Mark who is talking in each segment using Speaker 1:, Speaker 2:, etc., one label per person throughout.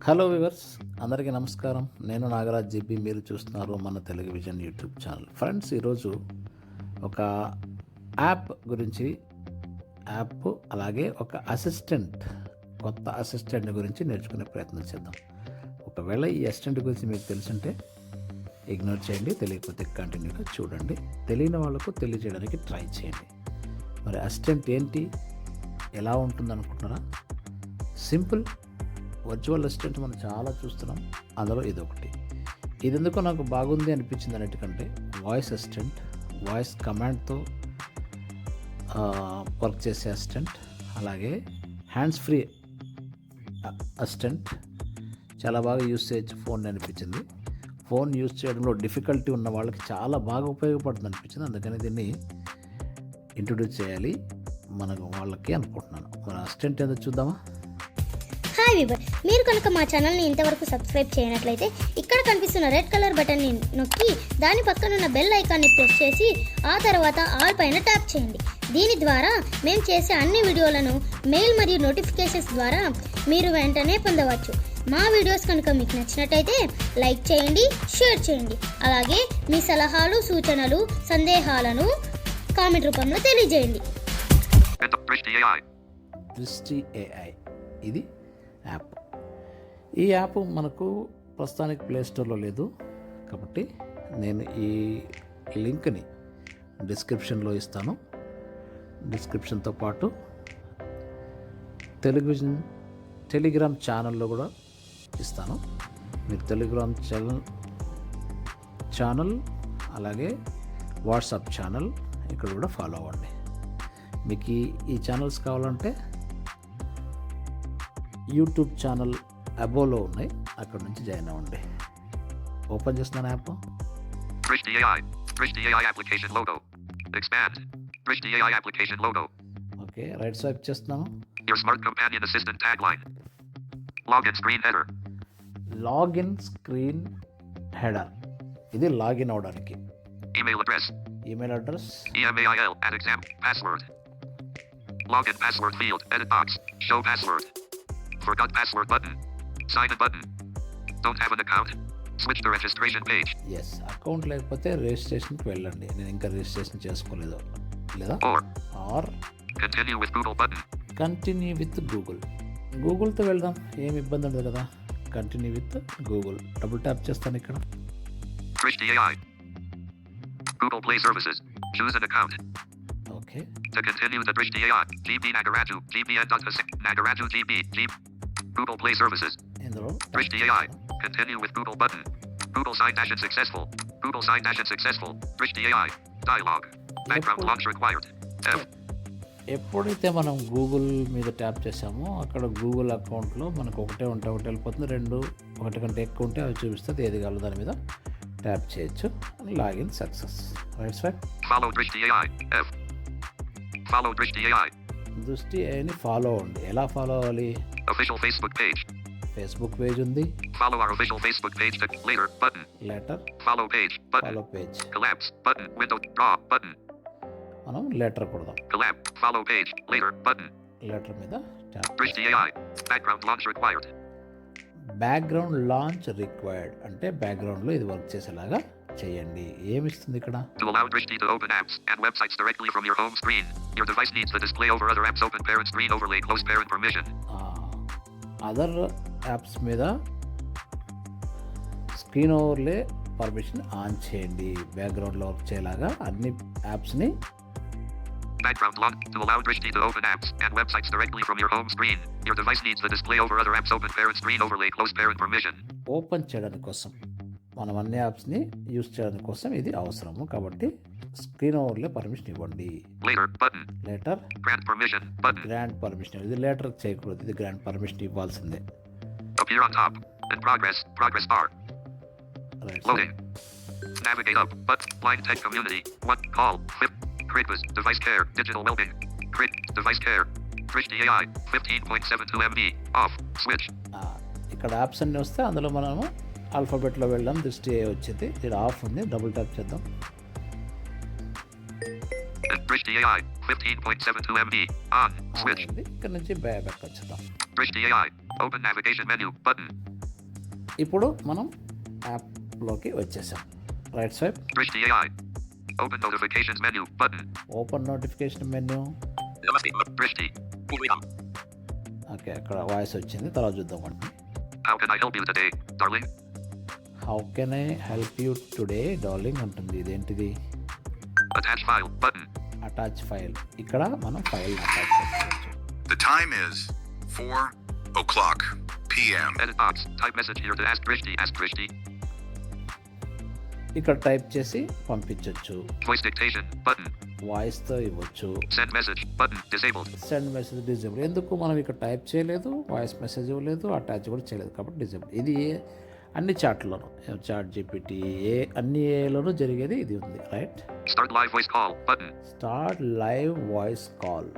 Speaker 1: Hello viewers, అందరికీ నమస్కారం. నేను నాగరాజ్ జీబీ. మీరు చూస్తున్నారు మన టెలివిజన్ యూట్యూబ్ ఛానల్. ఫ్రెండ్స్, ఈరోజు ఒక యాప్ గురించి, యాప్ అలాగే ఒక కొత్త అసిస్టెంట్ గురించి నేర్చుకునే ప్రయత్నం చేద్దాం. ఒకవేళ ఈ అసిస్టెంట్ గురించి మీకు తెలుసుంటే ఇగ్నోర్ చేయండి, తెలియకపోతే కంటిన్యూగా చూడండి. తెలియని వాళ్ళకు తెలియజేయడానికి ట్రై చేయండి. మరి అసిస్టెంట్ ఏంటి, ఎలా ఉంటుంది అనుకుంటున్నారా? సింపుల్ వర్చువల్ అసిస్టెంట్ మనం చాలా చూస్తున్నాం, అందులో ఇదొకటి. ఇది ఎందుకో నాకు బాగుంది అనిపించింది. అన్నిటికంటే వాయిస్ అసిస్టెంట్, వాయిస్ కమాండ్తో వర్క్ చేసే అసిస్టెంట్, అలాగే హ్యాండ్స్ ఫ్రీ అసిస్టెంట్. చాలా బాగా యూజ్ చేయొచ్చు ఫోన్ అనిపించింది. ఫోన్ యూజ్ చేయడంలో డిఫికల్టీ ఉన్న వాళ్ళకి చాలా బాగా ఉపయోగపడుతుంది అనిపించింది. అందుకని దీన్ని ఇంట్రొడ్యూస్ చేయాలి వాళ్ళకి అనుకుంటున్నాను. మన అసిస్టెంట్ ఏదో చూద్దామా?
Speaker 2: హాయ్ వివర్, మీరు కనుక మా ఛానల్ని ఇంతవరకు సబ్స్క్రైబ్ చేయనట్లయితే ఇక్కడ కనిపిస్తున్న రెడ్ కలర్ బటన్ని నొక్కి దాని పక్కనున్న బెల్ ఐకాన్ని ప్రెస్ చేసి ఆ తర్వాత ఆల్ పైన ట్యాప్ చేయండి. దీని ద్వారా మేము చేసే అన్ని వీడియోలను మెయిల్ మరియు నోటిఫికేషన్స్ ద్వారా మీరు వెంటనే పొందవచ్చు. మా వీడియోస్ కనుక మీకు నచ్చినట్టయితే లైక్ చేయండి, షేర్ చేయండి. అలాగే మీ సలహాలు, సూచనలు, సందేహాలను కామెంట్ రూపంలో తెలియజేయండి.
Speaker 1: దృష్టి AI ఇది యాప్. ఈ యాప్ మనకు ప్రస్తుతానికి ప్లేస్టోర్లో లేదు, కాబట్టి నేను ఈ లింక్ని డిస్క్రిప్షన్లో ఇస్తాను. డిస్క్రిప్షన్తో పాటు టెలిగ్రామ్ ఛానల్లో కూడా ఇస్తాను. మీరు టెలిగ్రామ్ ఛానల్ అలాగే వాట్సాప్ ఛానల్ ఇక్కడ కూడా ఫాలో అవ్వండి. మీకు ఈ ఛానల్స్ కావాలంటే యూట్యూబ్ ఛానల్ అబోలో ఉన్నాయి, అక్కడ నుంచి జాయిన్ అవ్వండి. ఓపెన్ చేస్తున్నాను యాప్. ఓకే, రైట్ స్వైప్ చేస్తున్నాను. Login screen header. ఇది లాగిన్ అవడానికి email address,
Speaker 3: email at exam password, login password field, edit box, show password, forgot password button, sign in button, don't have an account, switch to registration page.
Speaker 1: Yes, account లేకపోతే రిజిస్ట్రేషన్కి వెళ్ళండి. నేను ఇంకా registration చేసుకోలేదు. లేదా or
Speaker 3: continue with Google button,
Speaker 1: continue with గూగుల్తో వెళ్దాం, ఏమి ఇబ్బంది ఉండదు కదా. Continue with Google double tap చేస్తాను ఇక్కడ.
Speaker 3: Drishti AI, Google Play Services, choose an account.
Speaker 1: Okay,
Speaker 3: To continue the Drishti AI, GB Nagaraju, GBN Nagaraju GB, Google Play Services,
Speaker 1: ఇందులో
Speaker 3: Drishti AI, continue with Google button, Google sign dash in successful, Google sign dash in successful, Drishti AI, dialog, background launch required, F,
Speaker 1: ఎప్పుడైతే మనం Google మీద tap చేసామో అక్కడ Google అకౌంట్లో మనకు ఒకటే వెళ్ళిపోతుంది. ఒకటి కంటే ఎక్కువ ఉంటే అవి చూపిస్తుంది. ఏది కావాలో దాని మీద ట్యాప్ చేయొచ్చు. Login success. Right swipe.
Speaker 3: follow Drishti AI, F, follow Drishti AI,
Speaker 1: దృష్టి AIని ఫాలో అవ్వండి. ఎలా ఫాలో అవ్వాలి?
Speaker 3: official Facebook page,
Speaker 1: Facebook page ఉంది.
Speaker 3: follow our official Facebook page, later button,
Speaker 1: later,
Speaker 3: follow page button,
Speaker 1: follow page.
Speaker 3: collapse button, window draw button,
Speaker 1: మనం later కొడదాం.
Speaker 3: collapse, follow page, later button,
Speaker 1: later మీద ట్యాప్.
Speaker 3: Drishti AI, background launch required,
Speaker 1: background launch required అంటే బ్యాక్గ్రౌండ్లో ఇది work చేసేలాగా చేయండి. ఏమిస్తుంది ఇక్కడ?
Speaker 3: to allow Drishti to open apps and websites directly from your home screen. Your device needs to display over other apps, open parent screen overlay, close parent permission.
Speaker 1: Other apps మీద screen ఓవర్లే permission on చేయండి. బ్యాక్గ్రౌండ్లో work చేయలాగా అన్ని యాప్స్ని.
Speaker 3: Background launch to allow Drishti to open apps and websites directly from your home screen. Your device needs to display over other apps, open parent screen overlay, close parent permission.
Speaker 1: Open చేయడానికి కోసం, మనం అన్ని యాప్స్ని use చేయడానికి కోసం ఇది అవసరము. కాబట్టి స్క్రీన్ ఓవర్లే పర్మిషన్ ఇవ్వండి.
Speaker 3: Later button,
Speaker 1: later
Speaker 3: grant permission button,
Speaker 1: grant permission. ఇది లేటర్ చేయకూడదు, ఇది గ్రాంట్ పర్మిషన్ ఇవ్వాల్సిందే.
Speaker 3: appear on top, in progress bar,
Speaker 1: right.
Speaker 3: loading, navigate up, but blind tech community, one call, Critwas, device care, digital wellbeing, device care, Drishti AI, 15.72 MB, off, switch.
Speaker 1: ఇక్కడ apps అన్నీ వస్తే అందులో మనము ఆల్ఫాబెట్లో వెళ్ళాం. దృష్టి AI వచ్చింది. ఇక్కడ ఆఫ్ ఉంది, డబుల్ ట్యాప్ చేద్దాం.
Speaker 3: Drishti AI, 15.72 MB, on, switch.
Speaker 1: ఇక్కడ నుంచి బ్యాక్ వచ్చేద్దాం.
Speaker 3: Drishti AI, open navigation menu, button,
Speaker 1: ఇప్పుడు మనం యాప్లోకి వచ్చేసాం. Right swipe,
Speaker 3: Drishti AI. Open notifications menu button.
Speaker 1: Open notification menu.
Speaker 3: Namaste. Drishti. Puriyam.
Speaker 1: Okay, అక్కడ వాయిస్ వచ్చింది. తర్వాత చూద్దామండి.
Speaker 3: How can I help you today, darling?
Speaker 1: How can I help you today darling అంటుంది. ఇదేంటిది?
Speaker 3: Attach file button.
Speaker 1: Attach file. ఇక్కడ మనం file attach చేసుకోవచ్చు.
Speaker 4: The time is 4 o'clock p.m.
Speaker 3: Edit box. Type message here to ask Drishti. Ask Drishti.
Speaker 1: ఇక్కడ type చేసి పంపించవచ్చు.
Speaker 3: Voice dictation button.
Speaker 1: వాయిస్తో ఇవ్వచ్చు.
Speaker 3: Send message button. Disabled.
Speaker 1: Send message disable. ఎందుకు? మనం ఇక్కడ టైప్ చేయలేదు, వాయిస్ మెసేజ్ ఇవ్వలేదు, అటాచ్ కూడా చేయలేదు కాబట్టి డిజేబుల్. ఇది అన్ని చాట్లోనూ, చాట్ జీపీటీ అన్ని ఏలోనూ జరిగేది ఇది ఉంది. Right.
Speaker 3: Start live voice call button.
Speaker 1: Start live voice call.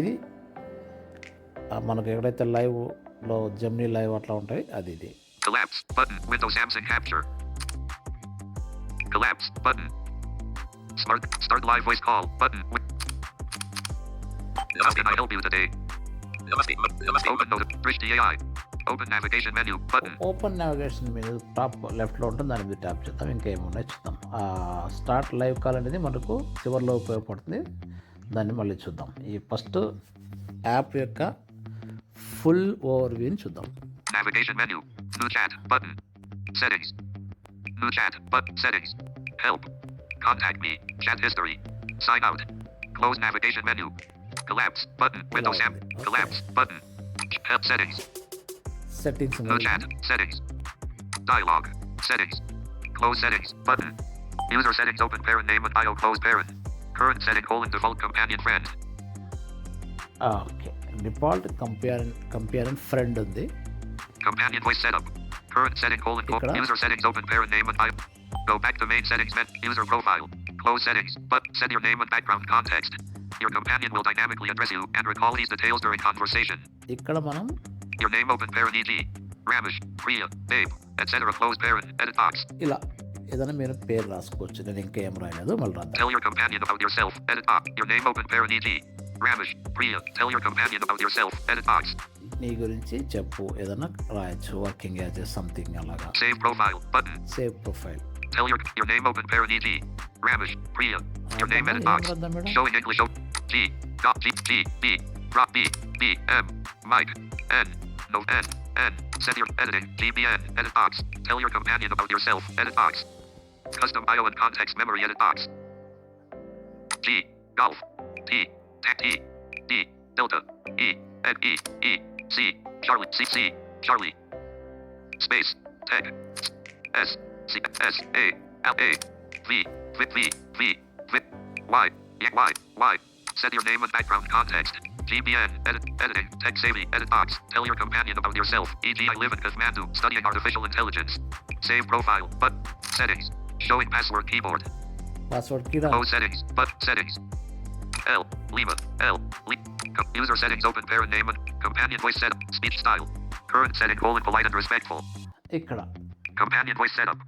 Speaker 1: ఇది మనకు ఎక్కడైతే లైవ్లో జెమినీ లైవ్ అట్లా ఉంటాయి అది ఇది.
Speaker 3: Collapse button. Windows Samsung capture. Collapse button. Start live voice call button. How can I help you today? Open Drishti AI. Open navigation menu button.
Speaker 1: Open navigation మీద top లెఫ్ట్లో ఉంటుంది, దాని మీద ట్యాప్ చేద్దాం. ఇంకేమున్నాయి చూద్దాం. స్టార్ట్ లైవ్ కాల్ అనేది మనకు చివరిలో ఉపయోగపడుతుంది. దాన్ని మళ్ళీ చూద్దాం. ఈ ఫస్ట్ యాప్ యొక్క ఫుల్ ఓవర్వ్యూని చూద్దాం.
Speaker 3: Navigation menu. New chat button. Settings. New chat button. Settings. Help. Contact me. Chat history. Sign out. Close navigation menu. Collapse button. Windows app. Collapse button. Help settings.
Speaker 1: Settings
Speaker 3: New chat. Settings. Dialog. Settings. Close settings button. User settings. Open parent name and IO. Close parent. Current setting colon default companion friend.
Speaker 1: Okay. Default comparison friend ఉంది.
Speaker 3: Companion voice setup. Current setting colon
Speaker 1: Ikkada.
Speaker 3: user settings. Open parent name and IO. Go back to main settings. User profile. Close settings. But set your name and background context. Your companion will dynamically address you and recall these details during conversation.
Speaker 1: ఇక్కడ మనం
Speaker 3: Your name. Open parent. E.g. Ramesh. Priya. Babe. Etc. Close parent. Edit box.
Speaker 1: ఇలా ఏదైనా మీరు పేరు రాసుకోవచ్చు. నేను ఇంకా ఏం రాయలేదు, మళ్ళీ రాద్దాం.
Speaker 3: Tell your companion about yourself. Edit box. Your name. Open parent. E.g. Ramesh. Priya. Tell your companion about yourself. Edit box.
Speaker 1: నీ గురించి చెప్పు ఏదైనా రాయొచ్చు. వర్కింగ్ యాజ్ సంథింగ్ అలాగా.
Speaker 3: Save profile. Button.
Speaker 1: Save profile.
Speaker 3: Tell your name. Open parent. E.g. Ramesh. Priya. Your name. Edit box.
Speaker 1: రాద్దాం madam.
Speaker 3: Showing English. G. Dot. G. G. B. Rock. B. B. M. Mike. N. No. N. N. Set your editing. GBN. Edit box. Tell your companion about yourself. Edit box. Custom bio and context memory. Edit box. G. Golf. T. Tech. E. D. Delta. E. N. E. E. C. Charlie. C. C. Charlie. Space. Tech. S. C. S. A. L. A. V. V. V. V. V. Y. Y. Y. Set your name and background context. GBN. Editing. Tech savvy. Edit box. Tell your companion about yourself. E.g. I live in Kathmandu studying artificial intelligence. Save profile. But settings. Showing password keyboard.
Speaker 1: Password కి రా.
Speaker 3: O settings. But settings. L. Lima. L. User settings. Open parent name and companion voice setup. Speech style. Current setting colon polite and respectful.
Speaker 1: ఇక్కడ
Speaker 3: Companion voice setup.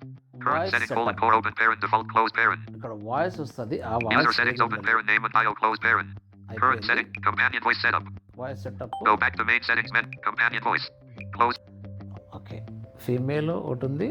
Speaker 3: Current
Speaker 1: Voice
Speaker 3: setting colon
Speaker 1: setup.
Speaker 3: core open parent default close parent.
Speaker 1: ఇక్కడ voice వస్తుంది. ఆ
Speaker 3: User
Speaker 1: voice
Speaker 3: settings. Open parent name and IO close parent. Current setting. Companion voice setup.
Speaker 1: Voice setup.
Speaker 3: Go back to main settings. Companion voice. Close.
Speaker 1: Okay. Female ఒకటి ఉంది,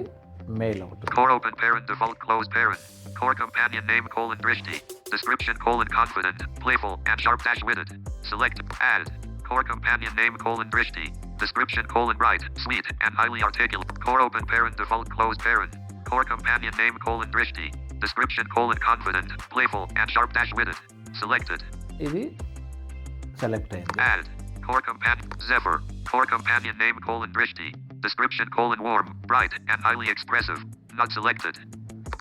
Speaker 1: male ఒకటి ఉంది.
Speaker 3: Core open parent default close parent. Core companion name colon Drishti. Description colon confident, playful, and sharp dash witted. Select add. Core companion name colon Drishti. Description colon bright, sweet, and highly articulate. Core open parent default close parent. Core companion name colon Drishti. Description colon confident, playful, and sharp dash witted. Selected.
Speaker 1: ఇది select అయింది.
Speaker 3: Add. Core companion Zephyr. Core companion name colon Drishti. Description colon warm, bright, and highly expressive. Not selected.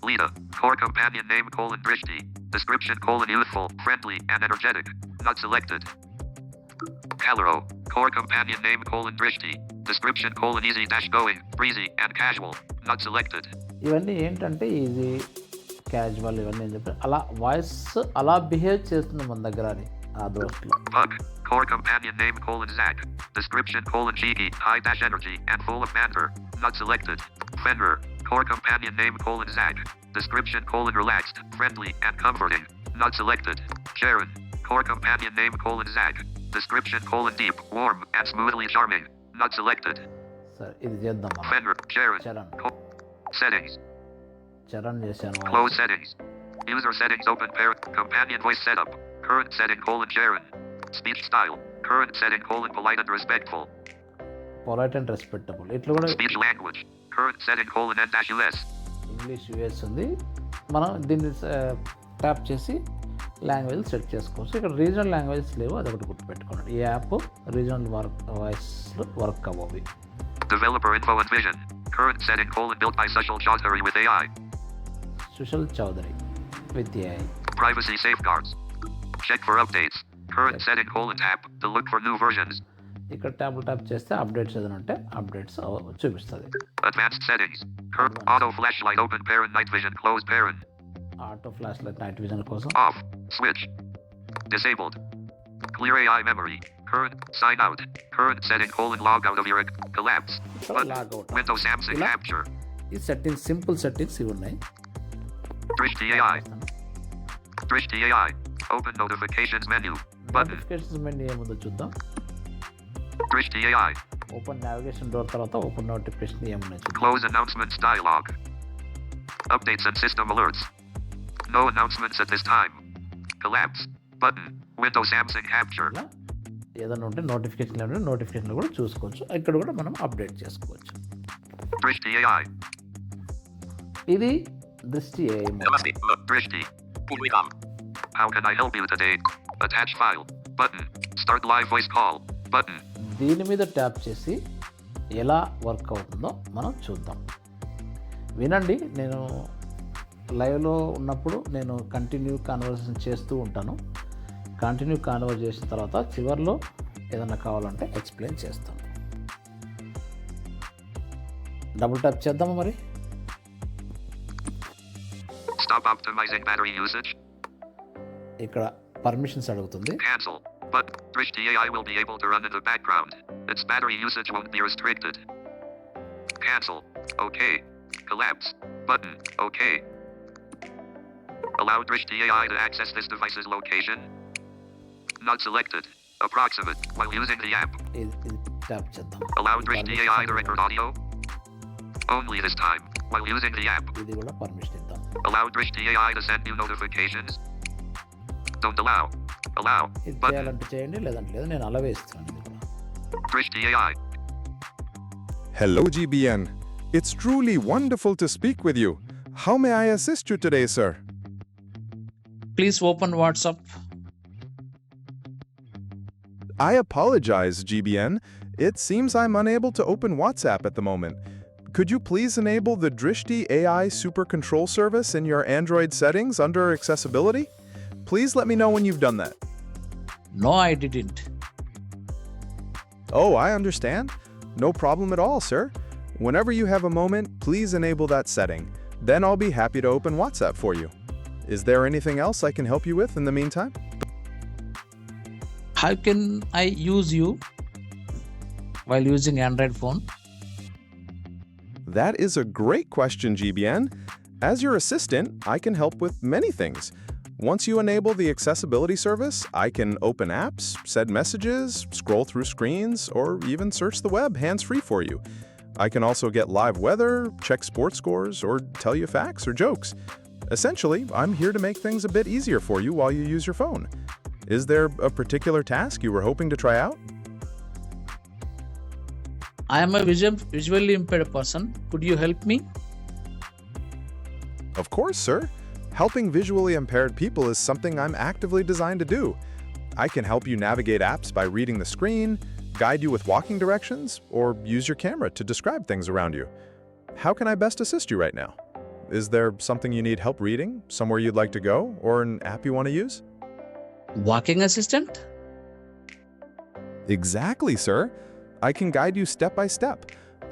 Speaker 3: Lita. Core companion name colon Drishti. Description colon youthful, friendly, and energetic. Not selected. Calero. Core companion name colon Drishti. Description colon easy dash going, breezy, and casual. Not selected.
Speaker 1: ఇవన్నీ ఏంటంటే easy, casual ఇవన్నీ అని చెప్పి అలా voice అలా behave చేస్తుంది మన దగ్గర అని ఆ దృష్టిలో.
Speaker 3: Bug. Core companion name colon Zach. Description colon cheeky, high dash energy, and full of banter. Not selected. Fenrir. Core companion name colon Zach. Description colon relaxed, friendly, and comforting. Not selected. Sharon. Core companion name colon Zach. Description colon deep, warm, and smoothly charming. Not selected.
Speaker 1: సరే ఇది చేద్దాం మనం.
Speaker 3: Fender, Sharon.
Speaker 1: Charan
Speaker 3: Settings.
Speaker 1: Charan చేశాను.
Speaker 3: Close settings. User settings open parent. Companion voice setup. Current setting Sharon. Speech style. Current setting polite and respectful.
Speaker 1: Polite and respectable. ఇట్లా కూడా
Speaker 3: Speech language. Current setting N-US.
Speaker 1: English US ఉంది. మనం దీన్ని tap చేసి language set చేసుకోవచ్చు. ఇక్కడ regional languages లేవు, అదొకటి గుర్తుపెట్టుకోండి. ఈ యాప్ రీజనల్ వాయిస్లో work అవ్వవి.
Speaker 3: Developer info and vision. Current setting built by Sushil Chaudhary with AI.
Speaker 1: Sushil Chaudhary with AI.
Speaker 3: Privacy safeguards. Check for updates. Current setting tap to look for new versions.
Speaker 1: ఇక్కడ tap చేస్తే updates ఏదైనా ఉంటే updates చూపిస్తుంది.
Speaker 3: Advanced settings. Current auto flashlight open parent night vision close parent.
Speaker 1: Auto flash light night vision కోసం
Speaker 3: Off. Switch. Disabled. Clear AI memory. Current sign out. Current setting log out of your collapse.
Speaker 1: Log out.
Speaker 3: Windows Samsung
Speaker 1: ఇలా?
Speaker 3: capture.
Speaker 1: ఈ settings simple settings ఇవి ఉన్నాయి.
Speaker 3: Drishti AI. Drishti AI. Open notifications menu. Button.
Speaker 1: Notifications menu ఏముందో చూద్దాం.
Speaker 3: Drishti AI.
Speaker 1: Open navigation door తర్వాత open notification ఏమున్నాయి చూద్దాం.
Speaker 3: Close announcements dialog. Updates and system alerts. No announcements at this time. Collapse. Button. Windows Samsung capture.
Speaker 1: ఇలా ఏదైనా ఉంటే notification కూడా చూసుకోవచ్చు. ఇక్కడ కూడా మనం అప్డేట్ చేసుకోవచ్చు.
Speaker 3: Drishti AI.
Speaker 1: ఇది దృష్టి AI.
Speaker 3: Namaste. Drishti. Pumikam. How can I help you today? Attach file. Button. Start live voice call. Button.
Speaker 1: దీని మీద ట్యాప్ చేసి ఎలా వర్క్ అవుతుందో మనం చూద్దాం. వినండి, నేను లైవ్లో ఉన్నప్పుడు నేను కంటిన్యూ కాన్వర్సేషన్ చేస్తూ ఉంటాను. కంటిన్యూ కాన్వర్స్ చేసిన తర్వాత చివరిలో ఏదైనా కావాలంటే ఎక్స్ప్లెయిన్ చేస్తాను. డబుల్ ట్యాప్ చేద్దామా మరి?
Speaker 3: Stop optimizing battery usage.
Speaker 1: ఇక్కడ పర్మిషన్స్ అడుగుతుంది.
Speaker 3: Cancel. But Drishti AI will be able to run in the background. Its battery usage won't be restricted. Cancel. Okay. Collapse. Button. Okay. Allow Drishti AI to access this device's location. Not selected. Approximate. While using the app.
Speaker 1: ఇది tap చేద్దాం.
Speaker 3: Allow Drishti AI to record audio. Only this time. While using the app.
Speaker 1: ఇది కూడా permission ఇద్దాం.
Speaker 3: Allow Drishti AI to send you notifications. Don't allow. Allow.
Speaker 1: ఇది
Speaker 3: Button.
Speaker 1: చేయాలంటే చేయండి, లేదంటే లేదు. నేను అలవే ఇస్తున్నాను. ఇది కూడా
Speaker 3: Drishti AI.
Speaker 5: Hello, GBN. It's truly wonderful to speak with you. How may I assist you today, sir?
Speaker 6: Please open WhatsApp.
Speaker 5: I apologize, GBN. It seems I'm unable to open WhatsApp at the moment. Could you please enable the Drishti AI Super Control service in your Android settings under accessibility? Please let me know when you've done that.
Speaker 6: No, I didn't.
Speaker 5: Oh, I understand. No problem at all, sir. Whenever you have a moment, please enable that setting. Then I'll be happy to open WhatsApp for you. Is there anything else I can help you with in the meantime?
Speaker 6: How can I use you while using Android phone?
Speaker 5: That is a great question, GBN. As your assistant, I can help with many things. Once you enable the accessibility service, I can open apps, send messages, scroll through screens, or even search the web hands-free for you. I can also get live weather, check sports scores, or tell you facts or jokes. Essentially, I'm here to make things a bit easier for you while you use your phone. Is there a particular task you were hoping to try out?
Speaker 6: I am a visually impaired person. Could you help me?
Speaker 5: Of course, sir. Helping visually impaired people is something I'm actively designed to do. I can help you navigate apps by reading the screen, guide you with walking directions, or use your camera to describe things around you. How can I best assist you right now? Is there something you need help reading, somewhere you'd like to go, or an app you want to use?
Speaker 6: Walking assistant?
Speaker 5: Exactly, sir. I can guide you step by step.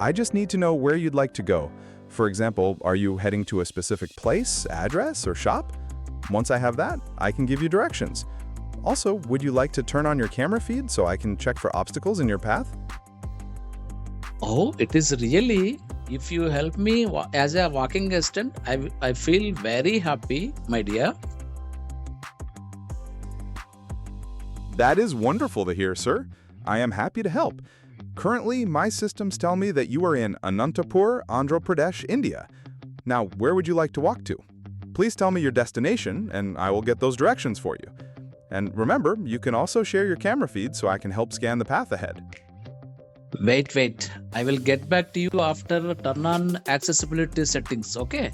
Speaker 5: I just need to know where you'd like to go. For example, are you heading to a specific place, address, or shop? Once I have that, I can give you directions. Also, would you like to turn on your camera feed so I can check for obstacles in your path?
Speaker 6: Oh, it is really. If you help me as a walking assistant, I feel very happy, my dear.
Speaker 5: That is wonderful to hear, sir. I am happy to help. Currently, my systems tell me that you are in Anantapur, Andhra Pradesh, India. Now, where would you like to walk to? Please tell me your destination, and I will get those directions for you. And remember, you can also share your camera feed so I can help scan the path ahead.
Speaker 6: Wait. I will get back to you after turn on accessibility settings, okay?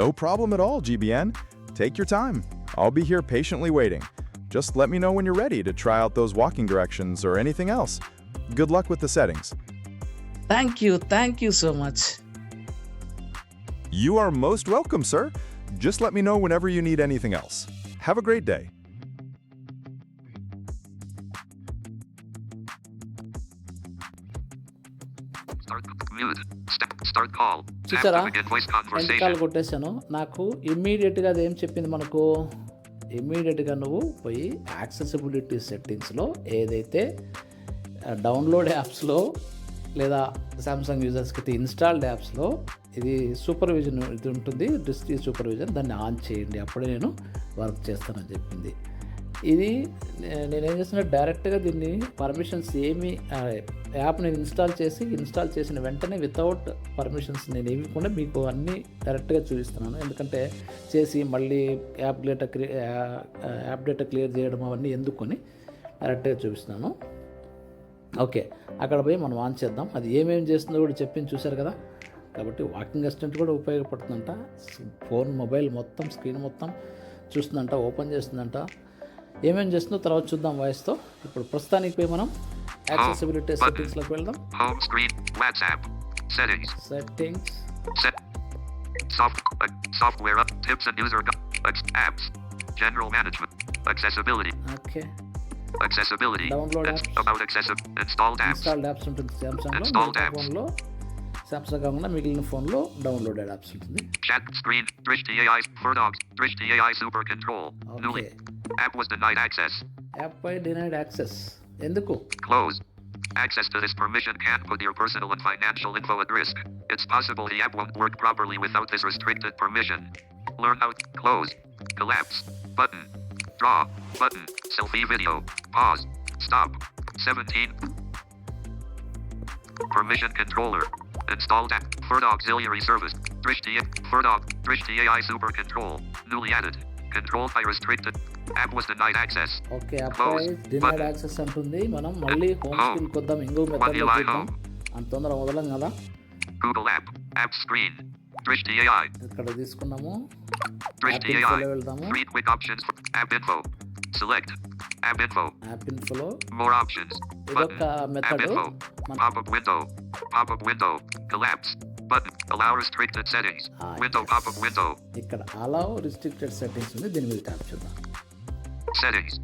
Speaker 5: No problem at all, GBN. Take your time. I'll be here patiently waiting. Just let me know when you're ready to try out those walking directions or anything else. Good luck with the settings.
Speaker 6: Thank you so much.
Speaker 5: You are most welcome, sir. Just let me know whenever you need anything else. Have a great day.
Speaker 3: Start mute. Start call. Tap
Speaker 1: చూసారా
Speaker 3: to begin voice
Speaker 1: end call
Speaker 3: conversation.
Speaker 1: కొట్టేశాను. నాకు ఇమ్మీడియట్గా అది ఏం చెప్పింది మనకు, ఇమ్మీడియట్గా నువ్వు పోయి యాక్సెసిబిలిటీ సెట్టింగ్స్లో ఏదైతే డౌన్లోడ్ యాప్స్లో లేదా సామ్సంగ్ యూజర్స్కి అయితే ఇన్స్టాల్డ్ యాప్స్లో ఇది సూపర్విజన్ ఇది ఉంటుంది, డిస్ట్రీ సూపర్విజన్, దాన్ని ఆన్ చేయండి, అప్పుడే నేను వర్క్ చేస్తానని చెప్పింది. ఇది నేనేం చేస్తున్నా, డైరెక్ట్గా దీన్ని పర్మిషన్స్ ఏమి యాప్ నేను ఇన్స్టాల్ చేసిన వెంటనే వితౌట్ పర్మిషన్స్ నేను ఏమి కూడా మీకు అన్నీ డైరెక్ట్గా చూపిస్తున్నాను. ఎందుకంటే చేసి మళ్ళీ యాప్ డేటా క్లియర్ చేయడం అవన్నీ ఎందుకొని డైరెక్ట్గా చూపిస్తున్నాను. ఓకే, అక్కడ పోయి మనం ఆన్ చేద్దాం. అది ఏమేమి చేస్తుందో కూడా చెప్పింది చూశారు కదా. కాబట్టి వాకింగ్ అసిస్టెంట్ కూడా ఉపయోగపడుతుందంట. ఫోన్ మొబైల్ మొత్తం స్క్రీన్ మొత్తం చూస్తుందంట, ఓపెన్ చేస్తుందంట. ఏమేమి చేస్తుందో తర్వాత చూద్దాం వాయిస్తో. ఇప్పుడు ప్రస్తుతానికి పోయి మనం యాక్సెసిబిలిటీ సెట్టింగ్స్లోకి వెళ్దాం.
Speaker 3: Home screen. WhatsApp. Settings.
Speaker 1: Settings,
Speaker 3: Set. Software up. Tips and user apps. General management. Accessibility.
Speaker 1: Okay,
Speaker 3: Accessibility.
Speaker 1: Download
Speaker 3: It's
Speaker 1: apps.
Speaker 3: about installed apps.
Speaker 1: Installed apps ఉంటుంది సామ్సంగ్లో.
Speaker 3: Installed
Speaker 1: మిగతా
Speaker 3: apps.
Speaker 1: ఫోన్లో సామ్సంగ్ కాకుండా మిగిలిన ఫోన్లో డౌన్లోడెడ్ యాప్స్ ఉంటుంది.
Speaker 3: Chat screen. Drishti AI. Ferdogs. Drishti AI Super Control. Newly.
Speaker 1: Okay,
Speaker 3: App was denied access.
Speaker 1: App పై denied access ఎందుకు?
Speaker 3: Close. Access to this permission can put your personal and financial info at risk. It's possible the app won't work properly without this restricted permission. Learn how. Close. Collapse. Button. Draw. Button. Selfie video. Pause. Stop. 17. Permission controller. Installed app. Ferdog auxiliary service. Drishti AI Super Control. Newly added. Controlled by restricted. App was denied access.
Speaker 1: Okay, app పై denied access అంటుంది. మనం మళ్ళీ home స్క్రీన్కి వద్దాం, ఇంకో మెథడ్లో చూద్దాం. అంత తొందర వదలం కదా.
Speaker 3: Google app. App screen. Drishti AI.
Speaker 1: ఇక్కడ తీసుకున్నాము,
Speaker 3: Drishti
Speaker 1: యాప్ ఇన్ఫోలో
Speaker 3: AI.
Speaker 1: వెళ్దాము.
Speaker 3: 3 quick options for app info. Select. App info.
Speaker 1: App ఇన్ఫోలో
Speaker 3: More options.
Speaker 1: ఇదొక
Speaker 3: Button. App
Speaker 1: method.
Speaker 3: info.
Speaker 1: మన
Speaker 3: Pop-up window. Pop-up window. Collapse. Button. Allow restricted settings. Window
Speaker 1: yes.
Speaker 3: pop-up window.
Speaker 1: ఇక్కడ allow restricted settings ఉంది, దీని మీద tap చేద్దాం.
Speaker 3: Settings.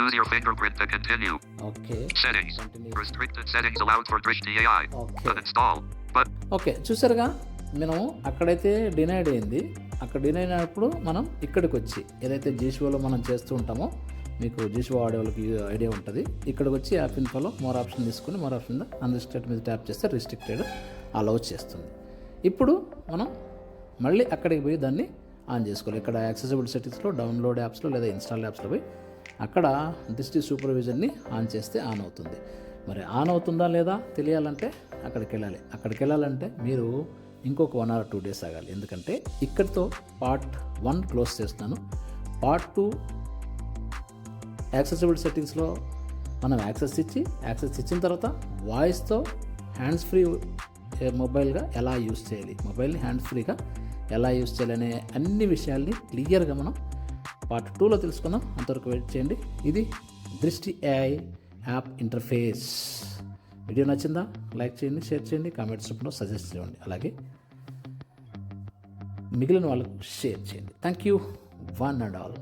Speaker 3: Use your fingerprint to continue.
Speaker 1: Okay,
Speaker 3: Settings.
Speaker 1: Continue.
Speaker 3: Restricted settings allowed for Drishti AI.
Speaker 1: Okay,
Speaker 3: Uninstall. But
Speaker 1: okay, చూసారుగా, మనం అక్కడైతే denied అయింది. అక్కడ డినైడ్ అయినప్పుడు మనం ఇక్కడికి వచ్చి ఏదైతే జీషోలో మనం చేస్తూ ఉంటామో, మీకు జీషో వాడే వాళ్ళకి ఐడియా ఉంటుంది. ఇక్కడికి వచ్చి యాప్ ఇన్ఫోలో మోర్ ఆప్షన్ తీసుకుని మోర్ ఆప్షన్ అన్రిస్ట్రిక్టెడ్ మీద ట్యాప్ చేస్తే రిస్ట్రిక్టెడ్ అలౌ చేస్తుంది. ఇప్పుడు మనం మళ్ళీ అక్కడికి పోయి దాన్ని ఆన్ చేసుకోవాలి. ఇక్కడ యాక్సెసిబుల్ సెట్టింగ్స్లో డౌన్లోడ్ యాప్స్లో లేదా ఇన్స్టాల్ యాప్స్లో పోయి అక్కడ డిస్ట్రీ సూపర్విజన్ని ఆన్ చేస్తే ఆన్ అవుతుంది. మరి ఆన్ అవుతుందా లేదా తెలియాలంటే అక్కడికి వెళ్ళాలి. అక్కడికి వెళ్ళాలంటే మీరు ఇంకొక 1 or 2 days ఆగాలి. ఎందుకంటే ఇక్కడితో పార్ట్ 1 క్లోజ్ చేస్తున్నాను. పార్ట్ 2 యాక్సెసిబుల్ సెట్టింగ్స్లో మనం యాక్సెస్ ఇచ్చిన తర్వాత వాయిస్తో హ్యాండ్స్ ఫ్రీ మొబైల్గా ఎలా యూస్ చేయాలి, మొబైల్ని హ్యాండ్స్ ఫ్రీగా ఎలా యూస్ చేయాలి అనే అన్ని విషయాల్ని క్లియర్గా మనం పార్ట్ 2లో తెలుసుకుందాం. అంతవరకు వెయిట్ చేయండి. ఇది దృష్టి AI యాప్ ఇంటర్ఫేస్. వీడియో నచ్చిందా? లైక్ చేయండి, షేర్ చేయండి, కామెంట్స్ రూపంలో సజెస్ట్ చేయండి, అలాగే మిగిలిన వాళ్ళకు షేర్ చేయండి. Thank you, one and all.